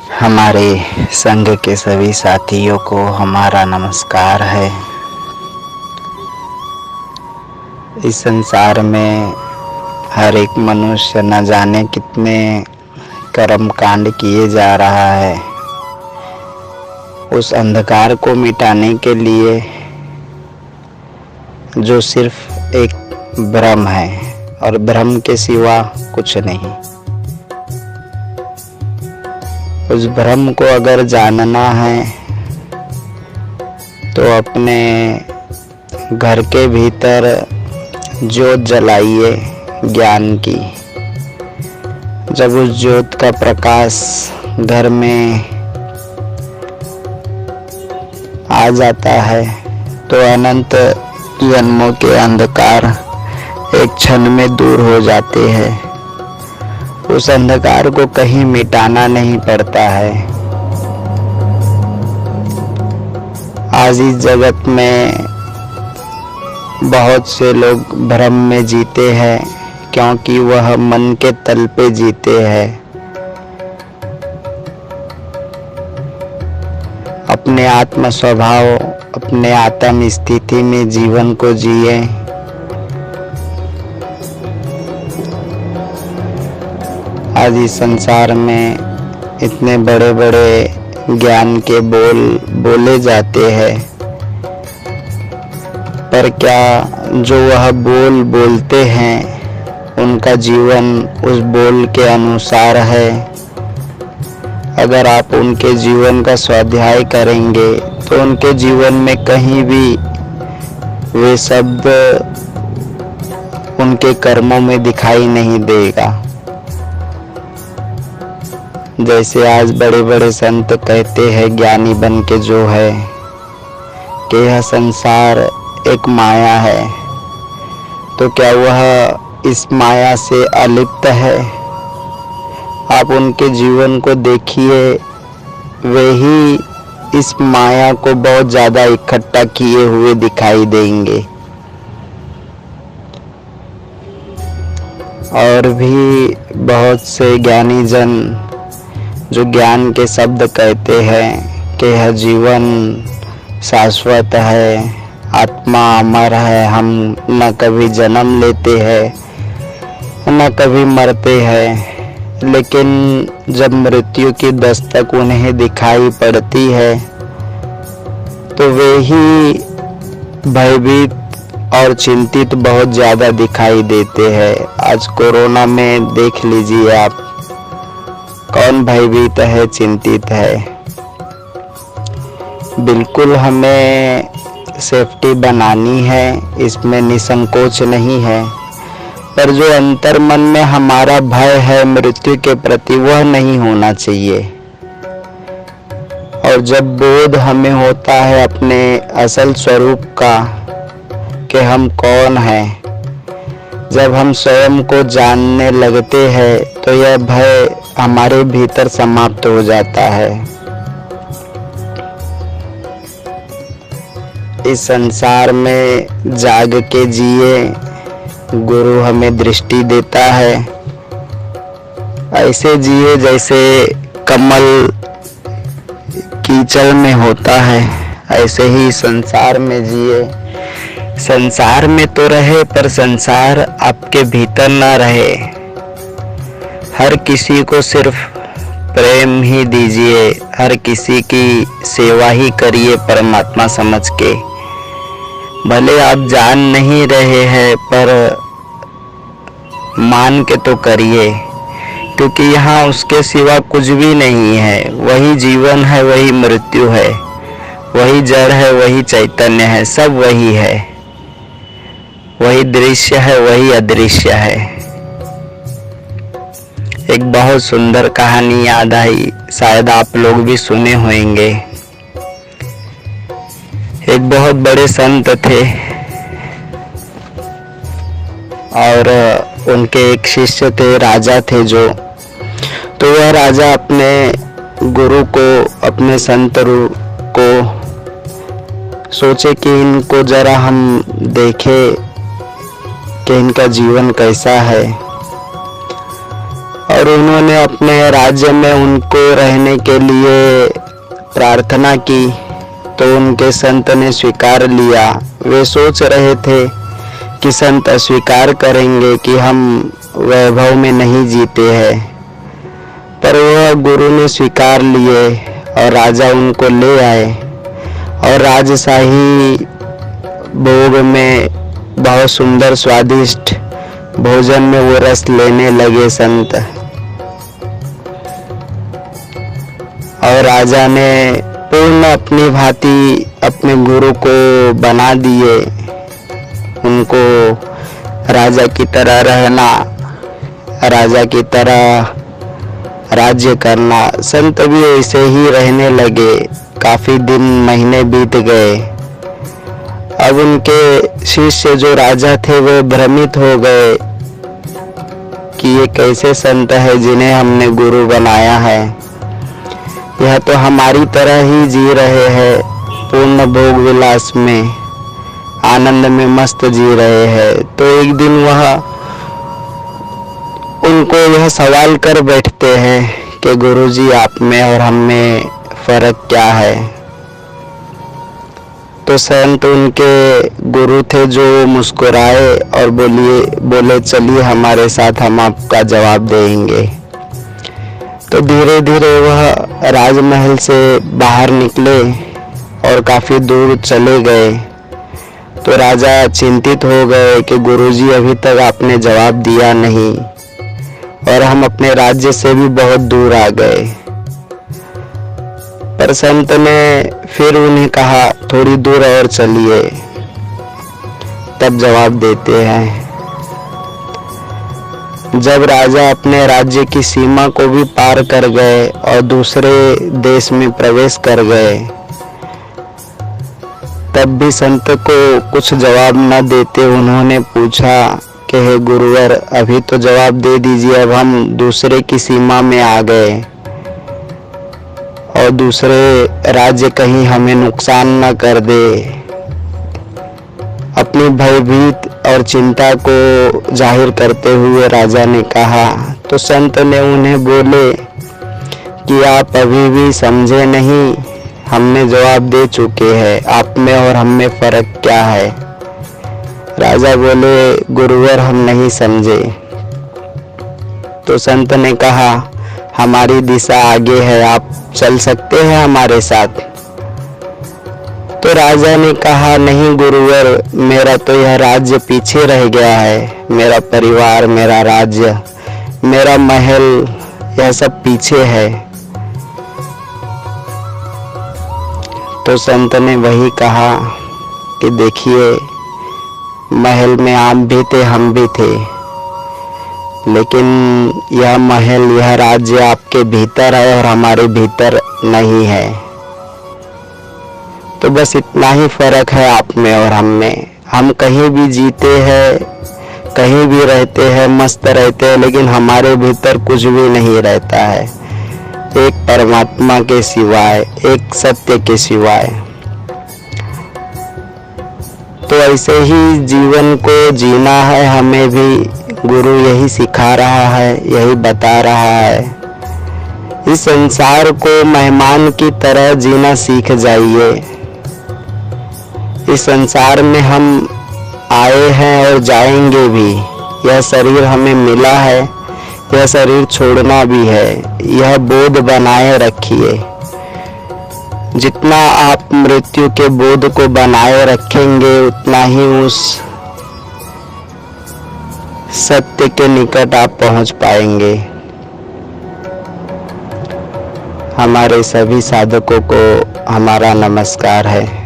हमारे संघ के सभी साथियों को हमारा नमस्कार है। इस संसार में हर एक मनुष्य न जाने कितने कर्म कांड किए जा रहा है। उस अंधकार को मिटाने के लिए जो सिर्फ एक भ्रम है और भ्रम के सिवा कुछ नहीं। उस भ्रम को अगर जानना है तो अपने घर के भीतर ज्योत जलाइए ज्ञान की। जब उस ज्योत का प्रकाश घर में आ जाता है तो अनंत जन्मों के अंधकार एक क्षण में दूर हो जाते हैं। उस अंधकार को कहीं मिटाना नहीं पड़ता है। आज इस जगत में बहुत से लोग भ्रम में जीते हैं क्योंकि वह मन के तल पे जीते हैं। अपने आत्म स्वभाव, अपने आत्म स्थिति में जीवन को जिए। आज इस संसार में इतने बड़े बड़े ज्ञान के बोल बोले जाते हैं, पर क्या जो वह बोल बोलते हैं उनका जीवन उस बोल के अनुसार है? अगर आप उनके जीवन का स्वाध्याय करेंगे तो उनके जीवन में कहीं भी वे शब्द उनके कर्मों में दिखाई नहीं देगा। जैसे आज बड़े बड़े संत कहते हैं ज्ञानी बन के जो है कि यह संसार एक माया है, तो क्या वह इस माया से अलिप्त है? आप उनके जीवन को देखिए, वे ही इस माया को बहुत ज़्यादा इकट्ठा किए हुए दिखाई देंगे। और भी बहुत से ज्ञानी जन जो ज्ञान के शब्द कहते हैं कि यह जीवन शाश्वत है, आत्मा अमर है, हम न कभी जन्म लेते हैं न कभी मरते हैं, लेकिन जब मृत्यु की दस्तक उन्हें दिखाई पड़ती है तो वे ही भयभीत और चिंतित बहुत ज़्यादा दिखाई देते हैं। आज कोरोना में देख लीजिए आप, कौन भयभीत है, चिंतित है। बिल्कुल हमें सेफ्टी बनानी है, इसमें निसंकोच नहीं है, पर जो अंतर मन में हमारा भय है मृत्यु के प्रति वह नहीं होना चाहिए। और जब बोध हमें होता है अपने असल स्वरूप का कि हम कौन हैं, जब हम स्वयं को जानने लगते हैं तो यह भय हमारे भीतर समाप्त हो जाता है। इस संसार में जाग के जिए, गुरु हमें दृष्टि देता है। ऐसे जिए जैसे कमल कीचड़ में होता है, ऐसे ही संसार में जिए। संसार में तो रहे पर संसार आपके भीतर ना रहे। हर किसी को सिर्फ प्रेम ही दीजिए, हर किसी की सेवा ही करिए परमात्मा समझ के। भले आप जान नहीं रहे हैं पर मान के तो करिए, क्योंकि यहाँ उसके सिवा कुछ भी नहीं है। वही जीवन है, वही मृत्यु है, वही जड़ है, वही चैतन्य है, सब वही है। वही दृश्य है, वही अदृश्य है। एक बहुत सुंदर कहानी याद आई, शायद आप लोग भी सुने होंगे। एक बहुत बड़े संत थे और उनके एक शिष्य थे, राजा थे जो। तो वह राजा अपने गुरु को, अपने संत को सोचे कि इनको जरा हम देखें कि इनका जीवन कैसा है। और उन्होंने अपने राज्य में उनको रहने के लिए प्रार्थना की, तो उनके संत ने स्वीकार लिया। वे सोच रहे थे कि संत अस्वीकार करेंगे कि हम वैभव में नहीं जीते हैं, पर वह गुरु ने स्वीकार लिए और राजा उनको ले आए और राजशाही भोग में बहुत सुंदर स्वादिष्ट भोजन में वो रस लेने लगे संत। और राजा ने पूर्ण अपनी भांति अपने गुरु को बना दिए, उनको राजा की तरह रहना, राजा की तरह राज्य करना। संत भी ऐसे ही रहने लगे। काफी दिन महीने बीत गए। अब उनके शिष्य जो राजा थे वो भ्रमित हो गए कि ये कैसे संत है जिन्हें हमने गुरु बनाया है। यह तो हमारी तरह ही जी रहे हैं, पूर्ण भोग विलास में आनंद में मस्त जी रहे हैं। तो एक दिन वह उनको यह सवाल कर बैठते हैं कि गुरुजी आप में और हम में फर्क क्या है। तो संत उनके गुरु थे जो मुस्कुराए और बोले चलिए हमारे साथ, हम आपका जवाब देंगे। तो धीरे धीरे वह राजमहल से बाहर निकले और काफी दूर चले गए। तो राजा चिंतित हो गए कि गुरुजी अभी तक आपने जवाब दिया नहीं और हम अपने राज्य से भी बहुत दूर आ गए। पर संत ने फिर उन्हें कहा थोड़ी दूर और चलिए, तब जवाब देते हैं। जब राजा अपने राज्य की सीमा को भी पार कर गए और दूसरे देश में प्रवेश कर गए, तब भी संत को कुछ जवाब न देते उन्होंने पूछा कि हे गुरुवर अभी तो जवाब दे दीजिए, अब हम दूसरे की सीमा में आ गए और दूसरे राज्य कहीं हमें नुकसान न कर दे। अपनी भयभीत और चिंता को जाहिर करते हुए राजा ने कहा। तो संत ने उन्हें बोले कि आप अभी भी समझे नहीं, हमने जवाब दे चुके हैं, आप में और हम में फर्क क्या है। राजा बोले गुरुवर हम नहीं समझे। तो संत ने कहा हमारी दिशा आगे है, आप चल सकते हैं हमारे साथ। तो राजा ने कहा नहीं गुरुवर, मेरा तो यह राज्य पीछे रह गया है, मेरा परिवार, मेरा राज्य, मेरा महल, यह सब पीछे है। तो संत ने वही कहा कि देखिए महल में आप भी थे, हम भी थे, लेकिन यह महल, यह राज्य आपके भीतर है और हमारे भीतर नहीं है। तो बस इतना ही फर्क है आप में और हम में। हम कहीं भी जीते हैं, कहीं भी रहते हैं, मस्त रहते हैं, लेकिन हमारे भीतर कुछ भी नहीं रहता है, एक परमात्मा के सिवाय, एक सत्य के सिवाय। तो ऐसे ही जीवन को जीना है हमें भी। गुरु यही सिखा रहा है, यही बता रहा है। इस संसार को मेहमान की तरह जीना सीख जाइए। इस संसार में हम आए हैं और जाएंगे भी। यह शरीर हमें मिला है, यह शरीर छोड़ना भी है। यह बोध बनाए रखिए। जितना आप मृत्यु के बोध को बनाए रखेंगे, उतना ही उस सत्य के निकट आप पहुंच पाएंगे। हमारे सभी साधकों को हमारा नमस्कार है।